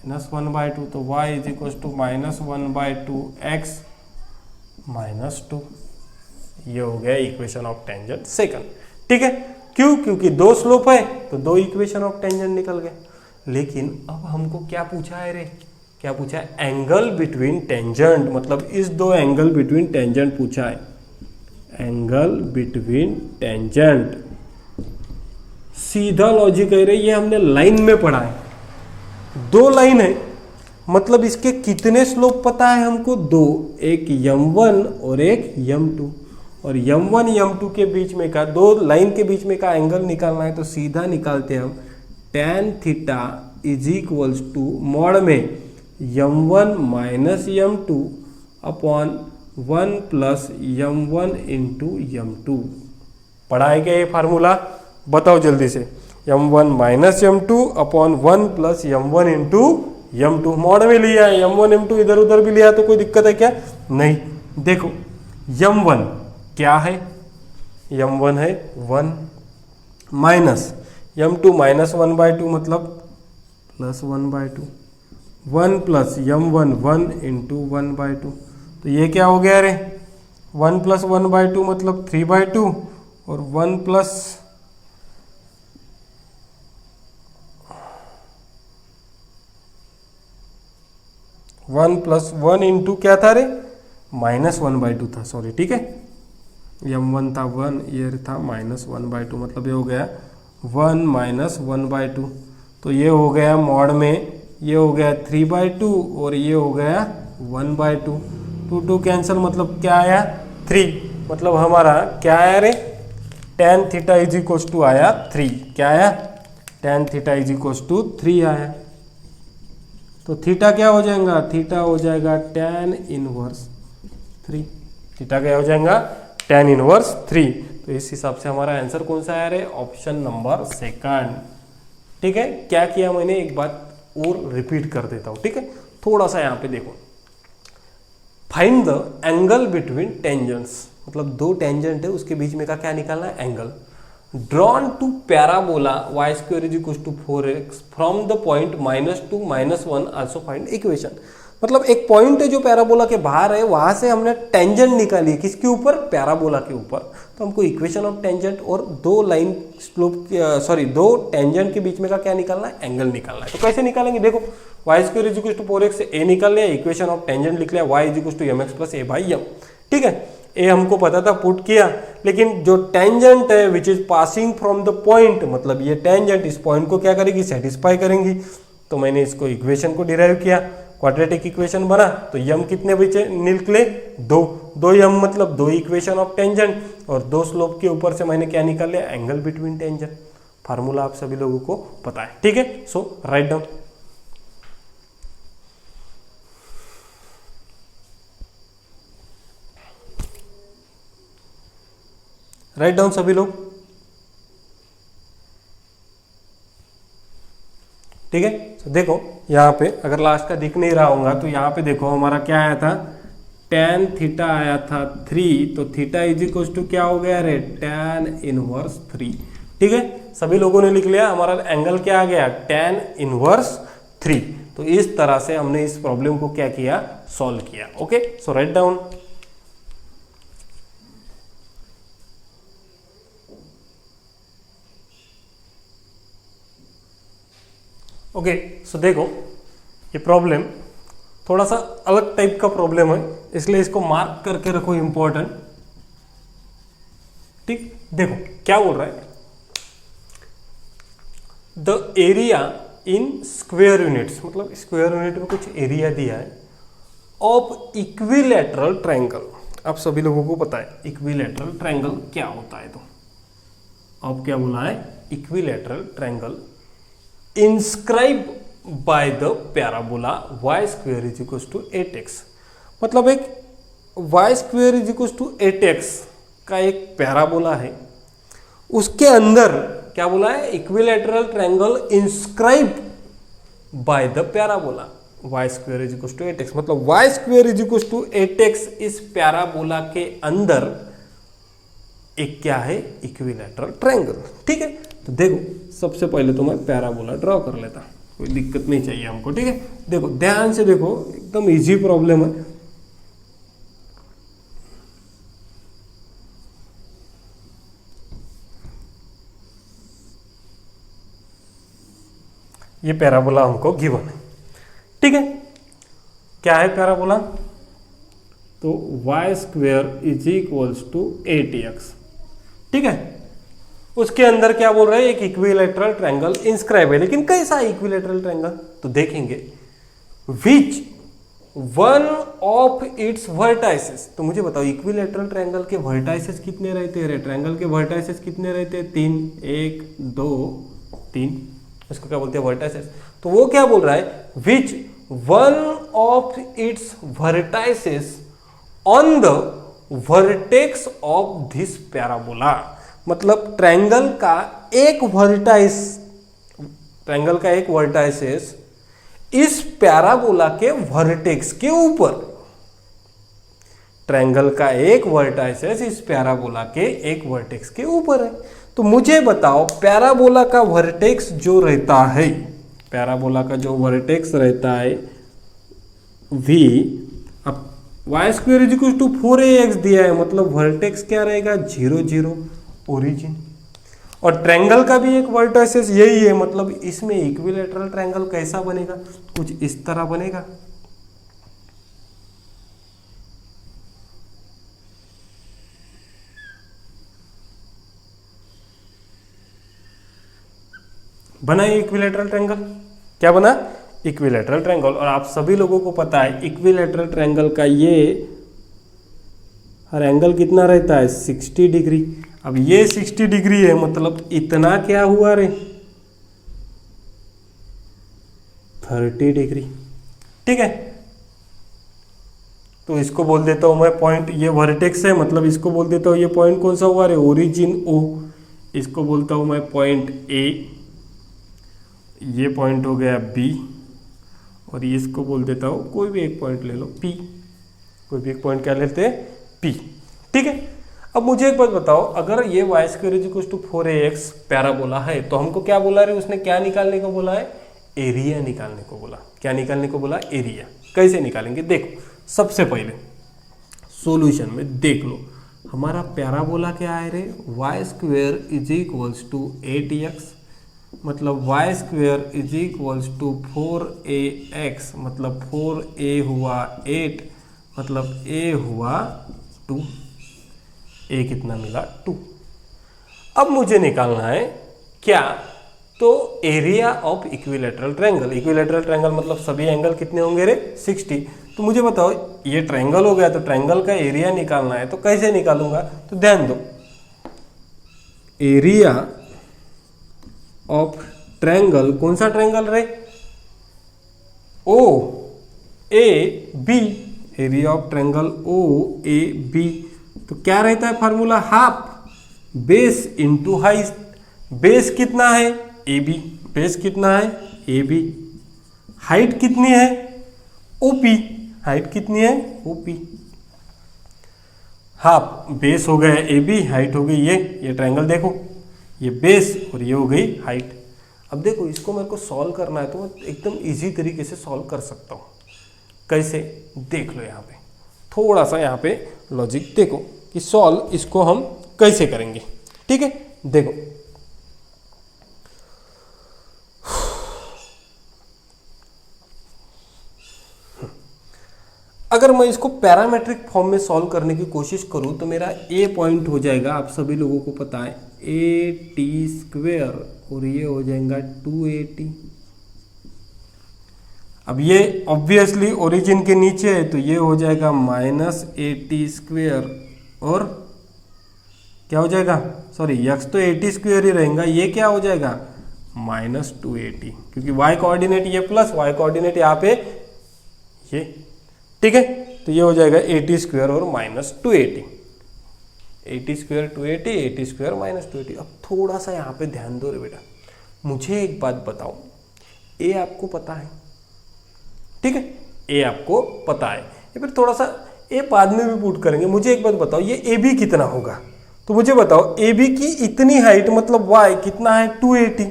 माइनस 1/2 तो y is equal to minus 1/2 x minus 2। ये हो गया इक्वेशन ऑफ टेंजेंट सेकंड। ठीक है, क्यों, क्योंकि दो स्लोप है तो दो इक्वेशन ऑफ टेंजेंट निकल गए। लेकिन अब हमको क्या पूछा है रे, क्या पूछा है, एंगल बिटवीन टेंजेंट, मतलब इस दो एंगल बिटवीन टेंजेंट पूछा है, एंगल बिटवीन टेंजेंट। सीधा लॉजिक है रे, ये हमने लाइन में पढ़ा है, दो लाइन है मतलब इसके कितने स्लोप पता है हमको, दो, एक m1 और एक m2। और m1 m2 के बीच में का, दो लाइन के बीच में का एंगल निकालना है तो सीधा निकालते हैं हम tan theta is equals to mod में m1 minus m2 upon 1 plus m1 into m2। पढ़ा है क्या ये फार्मूला, बताओ जल्दी से, m1 minus m2 upon 1 plus m1 into m2। Mod में लिया है, m1 m2 इधर उधर भी लिया तो कोई दिक्कत है क्या, नहीं। देखो m1 क्या है, m1 है 1 माइनस m2 माइनस 1/2 मतलब प्लस 1/2, 1 प्लस m1 1 इंटू 1/2। तो ये क्या हो गया रे, 1 प्लस 1/2 मतलब 3/2 और 1 प्लस 1 इंटू क्या था रे, माइनस 1/2 था, सॉरी। ठीक है, m1 था 1, ये था माइनस 1/2 मतलब ये हो गया 1 माइनस 1/2। तो ये हो गया मॉड में, ये हो गया 3/2 और ये हो गया 1/2। 2 कैंसिल मतलब क्या आया, 3। मतलब हमारा क्या आया रे, tan theta is equal to आया 3। क्या आया, tan theta is equal to 3 आया। तो थीटा क्या हो जाएगा, थीटा हो जाएगा tan इनवर्स 3। थीटा क्या हो जाएगा, tan इनवर्स 3। तो इस हिसाब से हमारा आंसर कौन सा आया रे, ऑप्शन नंबर सेकंड। ठीक है, क्या किया मैंने, एक बात और रिपीट कर देता हूं। ठीक है, थोड़ा सा यहाँ पे देखो, find the angle between tangents, मतलब दो टेंजेंट है उसके बीच में का क्या निकालना है, angle. Drawn to parabola y square is equal to 4x from the point -2 -1 also find equation. मतलब एक पॉइंट है जो पैराबोला के बाहर है, वहां से हमने टेंजेंट निकाली है, किसके ऊपर, पैराबोला के ऊपर। तो हमको इक्वेशन ऑफ टेंजेंट और दो लाइन स्लोप, सॉरी दो टेंजेंट के बीच में का क्या निकालना है, एंगल निकालना है। तो कैसे निकालेंगे, देखो y square is equal to 4x से a निकाल लिया, इक्वेशन ऑफ टेंजेंट लिख लिया, y is equal to mx plus a by m। ठीक है, ए हमको पता था, पुट किया। लेकिन जो टेंजेंट है which is passing from the point, मतलब ये टेंजेंट इस पॉइंट को क्या करेगी, सेटिस्फाई करेंगी। तो मैंने इसको इक्वेशन को डिराइव किया, क्वाड्रेटिक इक्वेशन बना। तो यम कितने बचे निकले, दो यम मतलब दो इक्वेशन ऑफ टेंजेंट, और दो स्लोप के ऊपर से मैंने क्या निकाल लिया, एंगल बिटवीन टेंजेंट। फार्मूला आप सभी लोगों को पता है। ठीक है, सो राइट डाउन। राइट डाउन सभी लोग। ठीक है, तो देखो यहाँ पे अगर लास्ट का दिख नहीं रहा होगा तो यहाँ पे देखो हमारा क्या आया था, tan थीटा आया था 3। तो थीटा इज इक्वल टू क्या हो गया रे, tan इनवर्स 3। ठीक है, सभी लोगों ने लिख लिया, हमारा एंगल क्या आ गया, tan इनवर्स 3। तो इस तरह से हमने इस प्रॉब्लम को क्या किया, सॉल्व किया। Okay, so write down. Okay, so देखो ये प्रॉब्लम थोड़ा सा अलग टाइप का प्रॉब्लम है, इसलिए इसको मार्क करके रखो इंपॉर्टेंट। ठीक, देखो क्या बोल रहा है, the area in square units, मतलब स्क्वायर यूनिट में कुछ एरिया दिया है, ऑफ इक्विलैटरल ट्रायंगल। आप सभी लोगों को पता है इक्विलैटरल ट्रायंगल क्या होता है, तो अब क्या बोला है, equilateral triangle inscribe by the parabola y square is equal to 8x। मतलब एक y square is equal to 8x का एक पैराबोला है, उसके अंदर क्या बोला है, equilateral triangle inscribe by the parabola y square is equal to 8x। मतलब y square is equal to 8x इस पैराबोला के अंदर एक क्या है, इक्विलैटरल ट्रायंगल। ठीक है, तो देखो सबसे पहले तो मैं पैराबोला ड्रॉ कर लेता, कोई दिक्कत नहीं चाहिए हमको। ठीक है, देखो ध्यान से देखो, एकदम इजी प्रॉब्लम है। ये पैराबोला हमको गिवन है। ठीक है, क्या है पैराबोला, तो y square is equals to 8x। ठीक है, उसके अंदर क्या बोल रहे हैं, एक इक्विलैटरल ट्रायंगल इंस्क्राइब है, लेकिन कैसा इक्विलैटरल ट्रायंगल, तो देखेंगे which one of its vertices. तो मुझे बताओ इक्विलैटरल ट्रायंगल के वर्टाइसेस कितने रहते हैं, ट्रायंगल के वर्टाइसेस कितने रहते हैं, 3, 1, 2, 3, इसको क्या बोलते हैं, वर्टाइसेस। तो वो क्या बोल रहा है, which one of its vertices on the vertex of this parabola. मतलब ट्रायंगल का एक वर्टाइसेस इस पैराबोला के वर्टेक्स के ऊपर, ट्रायंगल का एक वर्टाइसेस इस पैराबोला के एक वर्टेक्स के ऊपर है। तो मुझे बताओ पैराबोला का वर्टेक्स जो रहता है, पैराबोला का जो वर्टेक्स रहता है v, अब y square is equal to 4ax दिया है, मतलब वर्टेक्स क्या रहेगा, 0, 0 ओरिजिन। और ट्रायंगल का भी एक वर्टाइसेस यही है, मतलब इसमें इक्विलैटरल ट्रायंगल कैसा बनेगा, कुछ इस तरह बनेगा। बना इक्विलैटरल ट्रायंगल, क्या बना, इक्विलैटरल ट्रायंगल। और आप सभी लोगों को पता है इक्विलैटरल ट्रायंगल का ये हर एंगल कितना रहता है, 60 डिग्री। अब ये 60 डिग्री है, मतलब इतना क्या हुआ रे, 30 डिग्री। ठीक है, तो इसको बोल देता हूं मैं पॉइंट, ये वर्टेक्स है, मतलब इसको बोल देता हूं ये पॉइंट कौन सा हुआ रे, ओरिजिन O। इसको बोलता हूं मैं पॉइंट A, ये पॉइंट हो गया B, और ये इसको बोल देता हूं कोई भी एक पॉइंट ले लो P, कोई भी एक पॉइंट क्या लेते हैं, P। ठीक है, अब मुझे एक बात बताओ, अगर ये y square is equal to 4ax parabola है, तो हमको क्या बोला रे, उसने क्या निकालने को बोला है, एरिया निकालने को बोला। क्या निकालने को बोला, एरिया। कैसे निकालेंगे, देखो सबसे पहले सॉल्यूशन में देख लो, हमारा पैराबोला क्या है रे, y square is equals to 8x, मतलब y square is equals to 4ax, मतलब 4a हुआ 8, मतलब a हुआ 2, a कितना मिला, 2। अब मुझे निकालना है क्या, तो area of equilateral triangle. Equilateral triangle मतलब सभी एंगल कितने होंगे रे, 60। तो मुझे बताओ ये ट्रायंगल हो गया, तो ट्रायंगल का एरिया निकालना है, तो कैसे निकालूंगा, तो ध्यान दो, एरिया ऑफ ट्रायंगल, कौन सा ट्रायंगल रे, O A B, area of triangle O A B. तो क्या रहता है formula, half base into height. Base कितना है, ए बी, बेस कितना है, ए बी। हाइट कितनी है, ओपी, हाइट कितनी है, ओपी। हाफ बेस हो गया ए बी, हाइट हो गई ये ट्रायंगल देखो, ये बेस और ये हो गई हाइट। अब देखो इसको मेरे को सॉल्व करना है तो मैं एकदम इजी तरीके से सॉल्व कर सकता हूँ। कैसे, देख लो यहाँ पे थोड़ा सा यहाँ पे लॉजिक देखो कि सॉल्व इसको हम कैसे करेंगे। ठीक है, देखो अगर मैं इसको पैरामेट्रिक फॉर्म में सॉल्व करने की कोशिश करूं तो मेरा ए पॉइंट हो जाएगा, आप सभी लोगों को पता है, ए टी स्क्वेयर और ये हो जाएगा 2at। अब ये ऑब्वियसली ओरिजिन के नीचे है तो ये हो जाएगा -at स्क्वेयर और क्या हो जाएगा, सॉरी यक्स तो at स्क्वेयर ही रहेगा, ये क्या हो जाएगा -2at, क्योंकि y कोऑर्डिनेट ये प्लस y कोऑर्डिनेट यहाँ पे ये। ठीक है, तो ये हो जाएगा at स्क्वेयर और -2at, at square 2at, at square -2at। अब थोड़ा सा यहाँ पे ध्यान दो रे बेटा, मुझे एक बात बताओ, ए आपको पता है, ठीक है, ए आपको पता है, या फिर थोड़ा सा ए बाद में भी पुट करेंगे। मुझे एक बात बताओ, ये ए बी कितना होगा, तो मुझे बताओ ए बी की इतनी हाइट मतलब y कितना है 2at,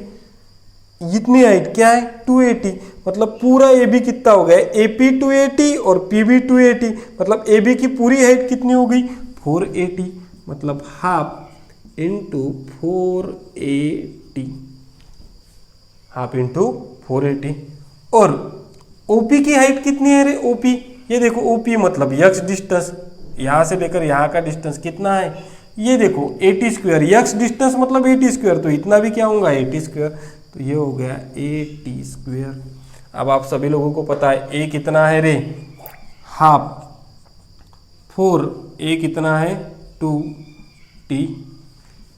इतनी हाइट क्या है 2at, मतलब पूरा ए बी कितना हो गया AP 2at और PB 2at, मतलब ए बी की पूरी हाइट कितनी हो गई 4at, मतलब half into 4at, half into 4at। और OP की हाइट कितनी है रे, OP ये देखो, OP मतलब यक्स डिस्टेंस, यहाँ से लेकर यहाँ का डिस्टेंस कितना है, ये देखो at स्क्वायर, यक्स डिस्टेंस मतलब at स्क्वायर, तो इतना भी क्या होगा at स्क्वायर, तो ये हो गया at स्क्वायर। अब आप सभी लोगों को पता है a कितना है रे, हाफ 4, a कितना है 2t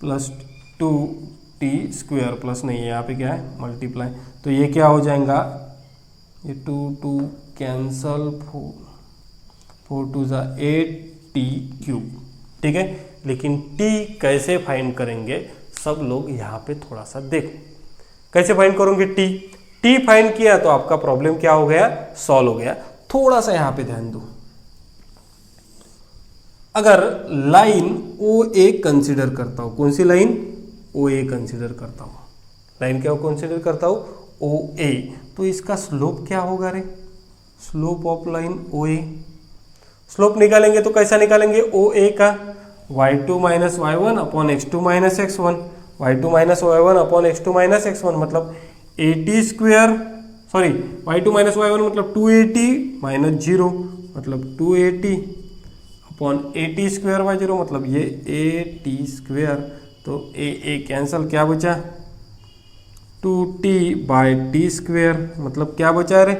plus 2t square plus नहीं, यहाँ पे क्या है मल्टीप्लाई, तो ये क्या हो जाएगा, ये 2 कैंसल, 4 2 ज़ा 8t क्यूब। ठीक है, लेकिन t कैसे फाइंड करेंगे सब लोग यहाँ पे थोड़ा सा देखो, कैसे फाइंड करोगे t फाइंड किया तो आपका प्रॉब्लम क्या हो गया, सॉल्व हो गया। थोड़ा सा यहाँ पे ध्यान दो, अगर लाइन OA कंसीडर करता हूं, कौन सी लाइन OA कंसीडर करता हूं, लाइन क्या कंसीडर करता हूं OA, तो इसका स्लोप क्या होगा रे, slope of line OA, slope निकालेंगे तो कैसा निकालेंगे OA का, y2 minus y1 upon x2 minus x1, y2 minus y1 upon x2 minus x1, मतलब at square, sorry y2 minus y1 मतलब 2at माइनस 0, मतलब 2at upon at square by 0, मतलब ये at स्क्वेयर, तो a कैंसल, क्या बचा 2t bye t square, मतलब क्या बचा रे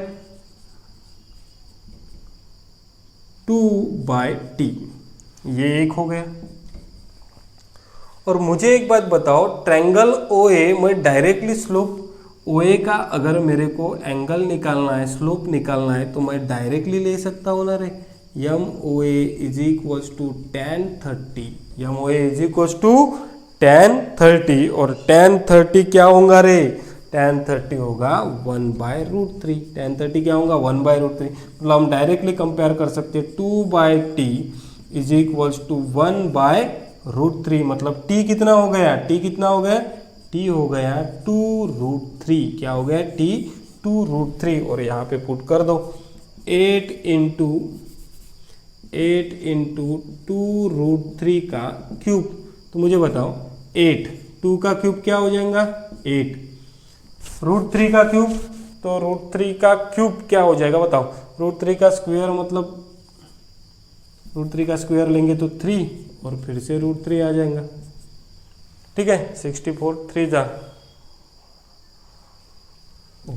2 बाय t, ये एक हो गया। और मुझे एक बात बताओ, ट्रायंगल OA में डायरेक्टली स्लोप OA का अगर मेरे को एंगल निकालना है, स्लोप निकालना है, तो मैं डायरेक्टली ले सकता हूँ ना रे, MOA is equals to tan 30, MOA is equals to tan 30, और tan 30 क्या होगा रे, tan 30 होगा 1/√3, tan 30 क्या होगा 1/√3, मतलब हम डायरेक्टली कंपेयर कर सकते हैं 2/t इज इक्वल्स टू 1/√3, मतलब t कितना हो गया, t कितना हो गया, t हो गया 2√3, क्या हो गया t 2√3, और यहाँ पे पुट कर दो 8 इंटू 2√3 का क्यूब, तो मुझे बताओ 8, 2 का क्यूब क्या हो जाएगा 8, √3 का क्यूब, तो √3 का क्यूब क्या हो जाएगा बताओ, √3 का स्क्वायर मतलब √3 का स्क्वायर लेंगे तो 3 और फिर से √3 आ जाएगा। ठीक है, 64 3 जा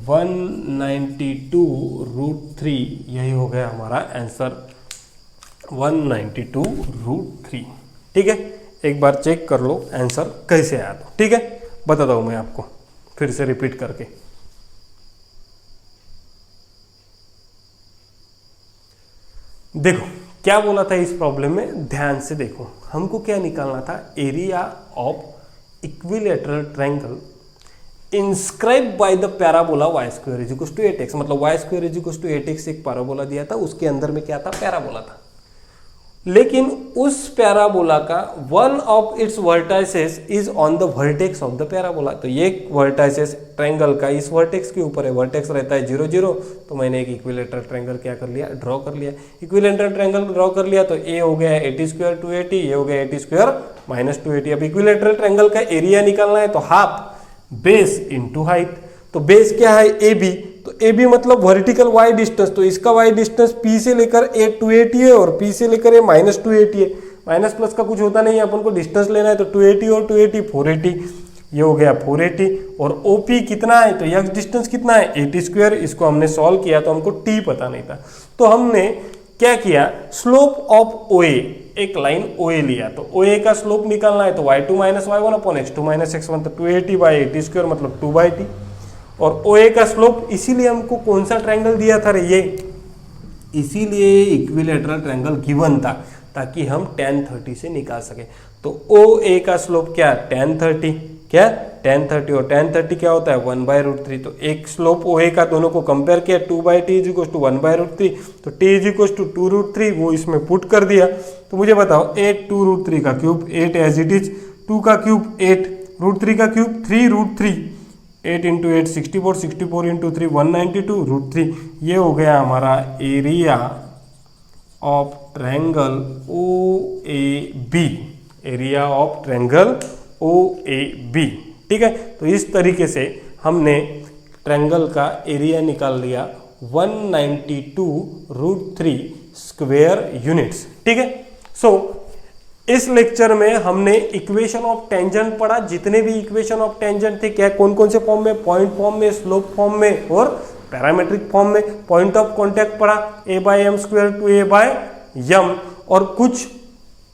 192√3, यही हो गया हमारा आंसर 192√3। ठीक है, एक बार चेक कर लो आंसर कैसे आया, तो ठीक है बताता हूँ मैं आपको फिर से रिपीट करके। देखो क्या बोला था इस प्रॉब्लम में, ध्यान से देखो, हमको क्या निकालना था, area of equilateral triangle inscribe by the parabola y square is equals to 8x, मतलब y square is equals to 8x एक पैराबोला दिया था, उसके अंदर में क्या था पैराबोला था, लेकिन उस पैराबोला का one of its vertices is on the vertex of the parabola. तो ये वर्टाइसेस ट्रायंगल का इस वर्टेक्स के ऊपर है, वर्टेक्स रहता है 0 0, तो मैंने एक इक्विलेटरल ट्रायंगल क्या कर लिया, ड्रॉ कर लिया। इक्विलेटरल ट्रायंगल ड्रॉ कर लिया तो ए हो गया 80² 280, ये हो गया 80² - 280। अब इक्विलेटरल ट्रायंगल का एरिया निकालना है तो हाफ बेस इंटू हाइट। तो बेस क्या है ए बी, तो ए बी मतलब वर्टिकल वाई डिस्टेंस, तो इसका वाई डिस्टेंस पी से लेकर ए 280 है और पी से लेकर ए -280 है। माइनस प्लस का कुछ होता नहीं है, अपन को डिस्टेंस लेना है तो 280 और 280 480, ये हो गया 480। और ओ पी कितना है, तो यह डिस्टेंस कितना है 80²। इसको हमने सॉल्व किया तो हमको टी पता नहीं था, तो हमने क्या किया, स्लोप ऑफ ओ ए, एक लाइन ओ ए लिया, तो ओ ए का स्लोप निकालना है तो y2 - y1 upon x2 - x1, तो 280/80² मतलब 2/t। और ओ ए का स्लोप, इसीलिए हमको कौन सा ट्रायंगल दिया था रे, ये इसीलिए इक्विलेटरल ट्रायंगल गिवन था ताकि हम tan 30 से निकाल सके। तो ओ ए का स्लोप क्या, tan 30, क्या tan 30, और tan 30 क्या होता है 1/√3। तो एक स्लोप ओ ए का दोनों को कंपेयर किया, 2/t = 1/√3, तो t = 2√3 वो इसमें पुट कर दिया। तो मुझे बताओ 8 2√3 का क्यूब 8 एज इट इज, 2 का क्यूब 8, √3 का क्यूब 3√3, 8 × 8 64, 64 × 3 192 √3। ये हो गया हमारा area of triangle O A B, area of triangle O A B. ठीक है, तो इस तरीके से हमने ट्रायंगल का एरिया निकाल लिया 192√3 स्क्वायर यूनिट्स। ठीक है, सो इस लेक्चर में हमने इक्वेशन ऑफ टेंजेंट पढ़ा। जितने भी इक्वेशन ऑफ टेंजेंट थे, क्या कौन कौन से फॉर्म में, पॉइंट फॉर्म में, स्लोप फॉर्म में और पैरामेट्रिक फॉर्म में। पॉइंट ऑफ कांटेक्ट पढ़ा a/m² to a/m, और कुछ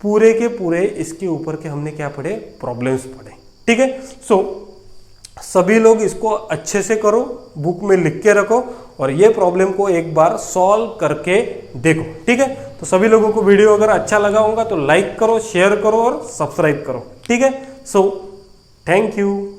पूरे के पूरे इसके ऊपर के हमने क्या पढ़े, प्रॉब्लम्स पढ़े। ठीक है, सो सभी लोग इसको अच्छे से करो, बुक में लिख के रखो और ये प्रॉब्लम को एक बार सॉल्व करके देखो। ठीक है, तो सभी लोगों को वीडियो अगर अच्छा लगा होगा तो लाइक करो, शेयर करो और सब्सक्राइब करो। ठीक है, सो थैंक यू।